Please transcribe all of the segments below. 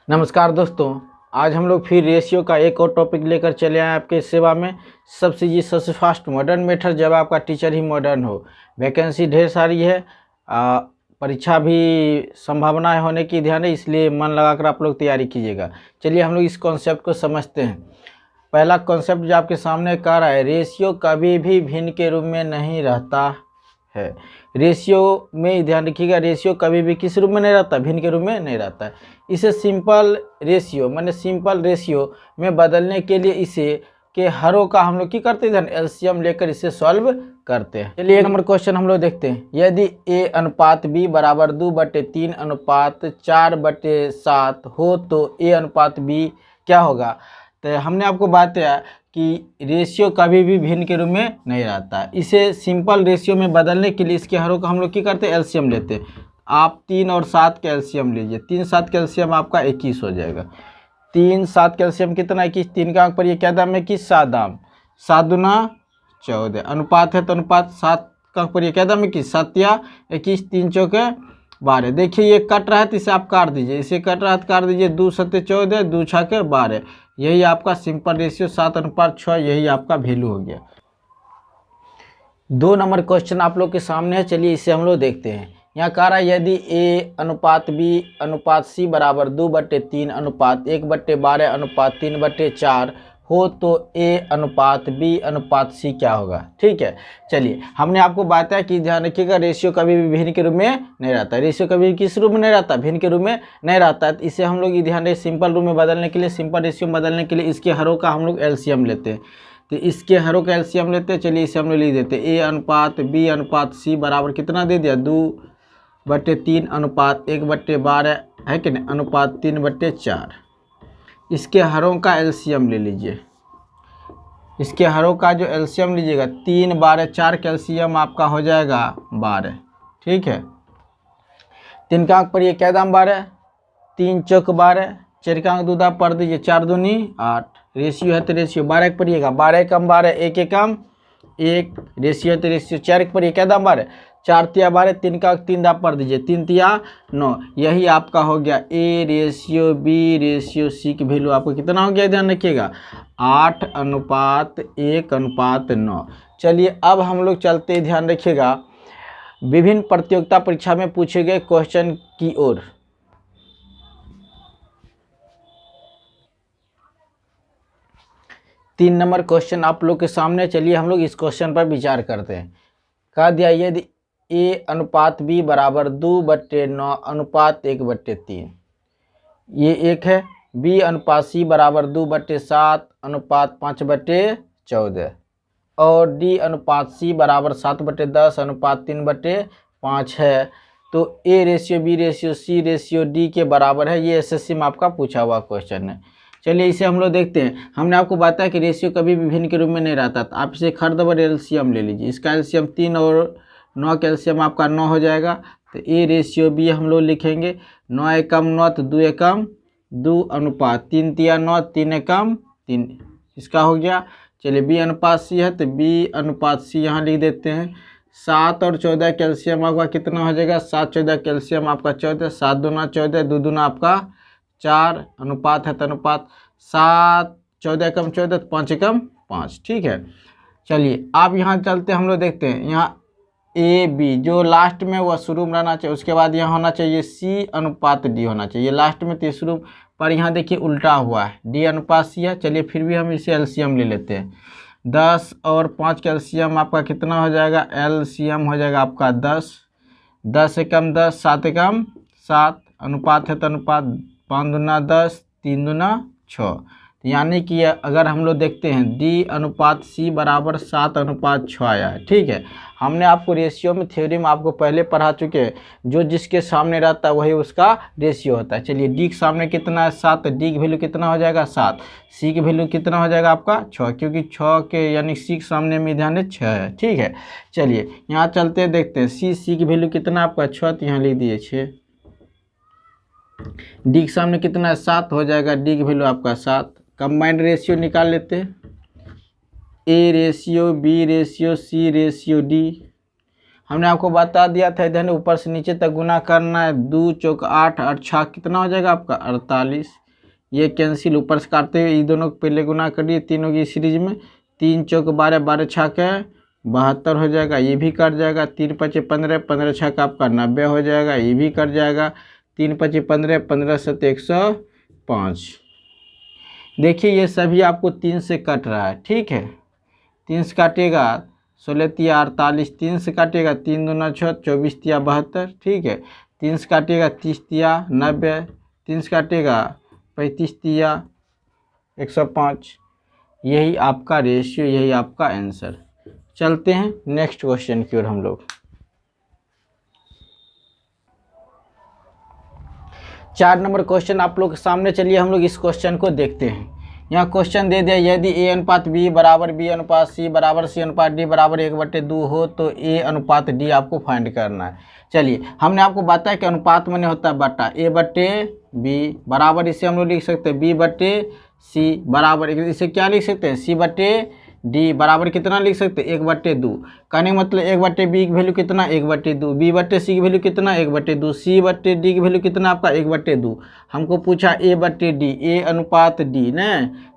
नमस्कार दोस्तों, आज हम लोग फिर रेशियो का एक और टॉपिक लेकर चले आए आपके सेवा में। सबसे फास्ट मॉडर्न मेथड, जब आपका टीचर ही मॉडर्न हो। वैकेंसी ढेर सारी है, परीक्षा भी संभावनाएं होने की ध्यान है, इसलिए मन लगाकर आप लोग तैयारी कीजिएगा। चलिए हम लोग इस कॉन्सेप्ट को समझते हैं। पहला कॉन्सेप्ट जो आपके सामने कह रहा है, रेशियो कभी भी भिन्न के रूप में नहीं रहता है। रेशियो में ध्यान रखिएगा, रेशियो कभी भी किस रूप में नहीं रहता, भिन्न के रूप में नहीं रहता है। इसे सिंपल रेशियो माने सिंपल रेशियो में बदलने के लिए इसे के हरों का हम लोग की करते हैं, एलसीएम लेकर इसे सॉल्व करते हैं। चलिए एक नंबर क्वेश्चन हम लोग देखते हैं। यदि a अनुपात b बराबर 2/3 अनुपात 4/7 हो तो a अनुपात b क्या होगा। तो हमने आपको बताया कि रेशियो कभी भी भिन्न के रूप में नहीं रहता है। इसे सिंपल रेशियो में बदलने के लिए इसके हरों का हम लोग क्या करते हैं, एलसीएम लेते हैं। आप 3 और 7 का एलसीएम लीजिए। 3 7 का एलसीएम आपका 21 हो जाएगा। 3 7 का एलसीएम कितना, 21। 3 का अंक पर ये क्या दाम है, 21। 7 दाम, 7 दूना 14। अनुपात है तो अनुपात 7 का अंक पर ये क्या दाम है, 21। 7 या 21, 3 चौके 12। देखिए ये कट रहा है तो इसे आप काट दीजिए, इसे कट रहा है तो काट दीजिए। 2 7 14, 2 6 12। यही आपका सिंपल रेशियो 7:6, यही आपका वैल्यू हो गया। 2 नंबर क्वेश्चन आप लोग के सामने है। चलिए इसे हम लोग देखते हैं। यहाँ कह रहा है यदि a अनुपात b अनुपात c बराबर 2/3 अनुपात 1/12 अनुपात 3/4 हो तो a अनुपात b अनुपात c क्या होगा। ठीक है, चलिए हमने आपको बताया कि ध्यान रखिएगा, रेशियो कभी भी भिन्न के रूप में नहीं रहता। रेशियो कभी भी किस रूप में नहीं रहता, भिन्न के रूप में नहीं रहता है। तो इसे हम लोग ध्यान रखिए, सिंपल रूप में बदलने के लिए, सिंपल रेशियो में बदलने के लिए इसके हरों का हम लोग एलसीएम लेते हैं। तो इसके हरों का एलसीएम लेते हैं। चलिए इसे हम लोग लिख देते हैं। a अनुपात b अनुपात c बराबर कितना दे दिया, 2/3 अनुपात 1/12 है कि नहीं, अनुपात 3/4। इसके हरों का एलसीएम ले लीजिए। इसके हरों का जो एलसीएम लीजिएगा, 3 12 4 का एलसीएम आपका हो जाएगा 12। ठीक है, 3 का अंक पर ये क्या दाम 12, 3 चौक 12। 4 का अंक दूधा पढ़ दीजिए, 4 दूनी 8। रेशियो है तो रेशियो 12 एक पढ़िएगा, 12 एकम 12, 1 एकम 1। रेशियो है तो रेशियो 4 एक पढ़िए, क्या दाम 12, 4 तिया 12। 3 का 3 दाम पढ़ दीजिए, 3 तिया 9। यही आपका हो गया a ratio b ratio c की वैल्यू आपको कितना हो गया, ध्यान रखिएगा 8:1:9। चलिए अब हम लोग चलते हैं, ध्यान रखिएगा, विभिन्न प्रतियोगिता परीक्षा में पूछे गए क्वेश्चन की ओर। तीन नंबर क्वेश्चन आप लोग के सामने। चलिए हम लोग इस क्वेश्चन पर विचार करते हैं। कह दिया यदि a अनुपात b बराबर 2/9 अनुपात 1/3, ये एक है। b अनुपात c बराबर 2/7 अनुपात 5/14 और d अनुपात c बराबर 7/10 अनुपात 3/5 है। तो a ratio b ratio c ratio d के बराबर है। ये एसएससी में आपका पूछा हुआ क्वेश्चन है। चलिए इसे हम लोग देखते हैं। हमने आपको बताया कि रेशियो कभी भी भिन्न के रूप में नहीं रहता, तो आप इसे खरदबर एलसीएम ले लीजिए। इसका एलसीएम 3 और 9 का एलसीएम आपका 9 हो जाएगा। तो a रेशियो b हम लोग लिखेंगे, 9 एकम 9 तो 2 एकम 2 अनुपात 3 तिया 9, 3 एकम 3, इसका हो गया। चलिए b अनुपात c है तो b अनुपात c यहाँ लिख देते हैं। 7 और 14 कैल्शियम आपका कितना हो जाएगा, 7 14 कैल्शियम आपका 14। 7 दूना 14, 2 दूना आपका 4। अनुपात है तो अनुपात 7 14 एकम 14 तो 5 एकम 5। ठीक है, चलिए आप यहाँ चलते हम लोग देखते हैं। यहाँ ए बी जो लास्ट में वह शुरू में रहना चाहिए, उसके बाद यहाँ होना चाहिए सी अनुपात डी होना चाहिए लास्ट में, तो शुरू पर यहाँ देखिए उल्टा हुआ है, डी अनुपात सी है। चलिए फिर भी हम इसे एलसीएम ले लेते हैं। 10 और 5 का एलसीएम आपका कितना हो जाएगा, एलसीएम हो जाएगा आपका 10। 10 एकम 10, 7 एकम 7। अनुपात है तो अनुपात 5 दूना 10, 3 दूना 6। यानी कि अगर हम लोग देखते हैं डी अनुपात सी बराबर 7:6 आया है। ठीक है, हमने आपको रेशियो में थ्योरी में आपको पहले पढ़ा चुके हैं, जो जिसके सामने रहता है वही उसका रेशियो होता है। चलिए डी के सामने कितना है 7, तो डी की वैल्यू कितना हो जाएगा 7। सी की वैल्यू कितना हो जाएगा आपका 6, क्योंकि 6 के यानी सी के सामने में ध्यान है 6 है। ठीक है, चलिए यहाँ चलते हैं देखते हैं सी की वैल्यू कितना आपका 6, तो यहाँ लिख दिए 6। डी के सामने कितना है 7 हो जाएगा, डी की वैल्यू आपका 7। कंबाइंड रेशियो निकाल लेते हैं, A ratio B ratio C ratio D. हमने आपको बता दिया था इधर ऊपर से नीचे तक गुना करना है। 2 चौक 8, 8 छाक कितना हो जाएगा आपका 48। ये कैंसिल, ऊपर से काटते हुए ये दोनों को पहले गुना करिए तीनों की सीरीज में। 3 चौक 12, 12 छाक है 72 हो जाएगा, ये भी कट जाएगा। 3 पचे 15, 15 छाक आपका 90 हो जाएगा, ये भी कट जाएगा। 3 पचे 15, 15 सत 105। देखिए ये सभी आपको 3 से कट रहा है, ठीक है। 3 से काटिएगा 16 तिया 48, 3 से काटिएगा 3 दूना 6, 24 तिया 72, ठीक है। 3 से काटिएगा 30 तिया 90, 3 से काटिएगा 35 तिया 105। यही आपका रेशियो, यही आपका आंसर। चलते हैं नेक्स्ट क्वेश्चन की ओर हम लोग। 4 नंबर क्वेश्चन आप लोग के सामने, चलिए हम लोग इस क्वेश्चन को देखते हैं। यहाँ क्वेश्चन दे दिया, यदि A अनुपात B बराबर B अनुपात C बराबर C अनुपात D बराबर 1/2 हो तो A अनुपात D आपको फाइंड करना है। चलिए हमने आपको बताया कि अनुपात माने होता है बटा, A/B बराबर, इसे हम लोग लिख सकते हैं B/C बराबर, इसे क्या लिख सकते हैं C/D बराबर कितना लिख सकते हैं 1/2। कहने का मतलब 1/B की वैल्यू कितना 1/2, B/C की वैल्यू कितना 1/2, C/D की वैल्यू कितना आपका 1/2। हमको पूछा A/D, A अनुपात D ना,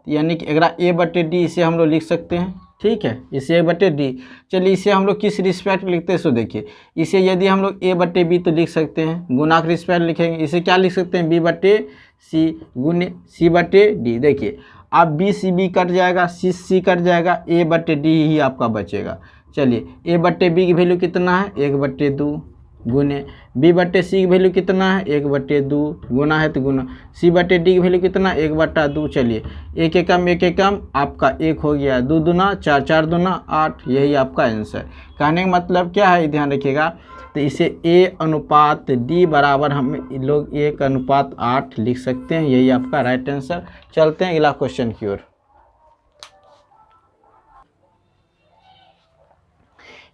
यानी कि अगर A/D इसे हम लोग लिख सकते हैं, ठीक है, इसे A/D। चलिए इसे हम लोग किस रिस्पेक्ट लिखते हैं, सो देखिए इसे यदि हम लोग A/B तो लिख सकते हैं, गुना के रिस्पेक्ट लिखेंगे, इसे क्या लिख सकते हैं B/C गुने C/D। देखिए अब B/C कट जाएगा, C कट जाएगा, A/D ही आपका बचेगा। चलिए A/B की वैल्यू कितना है 1/2 गुने B/C की वैल्यू कितना है 1/2 गुना है तो गुना C/D की वैल्यू कितना 1/2। चलिए एक एकम आपका 1 हो गया, 2 दूना 4, 4 दूना 8, यही आपका आंसर। कहने का मतलब क्या है, ध्यान रखिएगा। तो इसे A अनुपात D बराबर हम लोग 1/8 लिख सकते हैं, यही आपका राइट आंसर। चलते हैं अगला क्वेश्चन की ओर।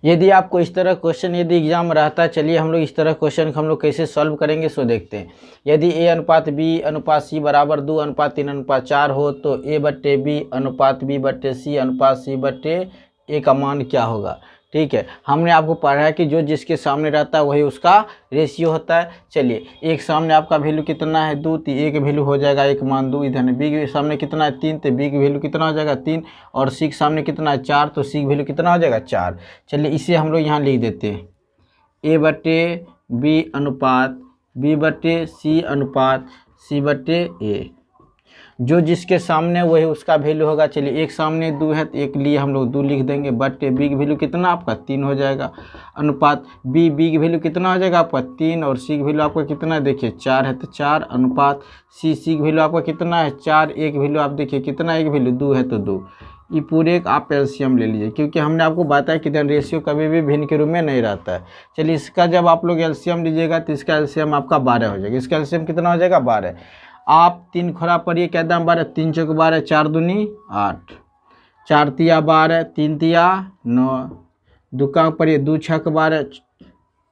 यदि आपको इस तरह क्वेश्चन यदि एग्जाम रहता है, चलिए हम लोग इस तरह क्वेश्चन हम लोग कैसे सॉल्व करेंगे सो देखते हैं। यदि A अनुपात B अनुपात C बराबर 2 अनुपात 3 अनुपात 4 हो तो A/B अनुपात B/C अनुपात C/A का मान क्या होगा। ठीक है, हमने आपको पढ़ा है कि जो जिसके सामने रहता है वही उसका रेशियो होता है। चलिए एक सामने आपका वैल्यू कितना है 2, तो A की वैल्यू हो जाएगा 1 मान 2। इधर B के सामने कितना है 3, तो B की वैल्यू कितना हो जाएगा 3। और C के सामने कितना है 4, तो C की वैल्यू कितना हो जाएगा 4। चलिए इसे हम लोग यहाँ लिख देते हैं A/B अनुपात B/C अनुपात C/A। जो जिसके सामने वही उसका वैल्यू होगा। चलिए एक सामने 2 है तो एक लिए हम लोग 2 लिख देंगे, बट B की वैल्यू कितना आपका 3 हो जाएगा। अनुपात B की वैल्यू कितना हो जाएगा आपका 3, और C की वैल्यू आपका कितना है देखिए 4 है तो 4। अनुपात C की वैल्यू आपका कितना है 4, A की वैल्यू आप देखिए कितना है, एक वैल्यू 2 है तो 2। ये पूरे एक आप एलसीएम ले लीजिए, क्योंकि हमने आपको बताया कि इधर रेशियो कभी भी भिन्न के रूप में नहीं रहता है। चलिए इसका जब आप लोग एलसीएम लीजिएगा तो इसका एलसीएम आपका 12 हो जाएगा। इसका एलसीएम कितना हो जाएगा 12। आप 3 खोरा पढ़िए क्या दाम 12, 3 चौक 12, 4 दूनी 8, 4 तिया 12, 3 तिया 9, दुका पढ़िए 2 छक 12,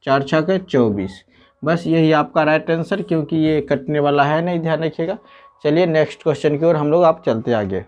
4 छक 24। बस यही आपका राइट आंसर, क्योंकि ये कटने वाला है नहीं, ध्यान रखिएगा। चलिए नेक्स्ट क्वेश्चन की ओर हम लोग आप चलते आगे।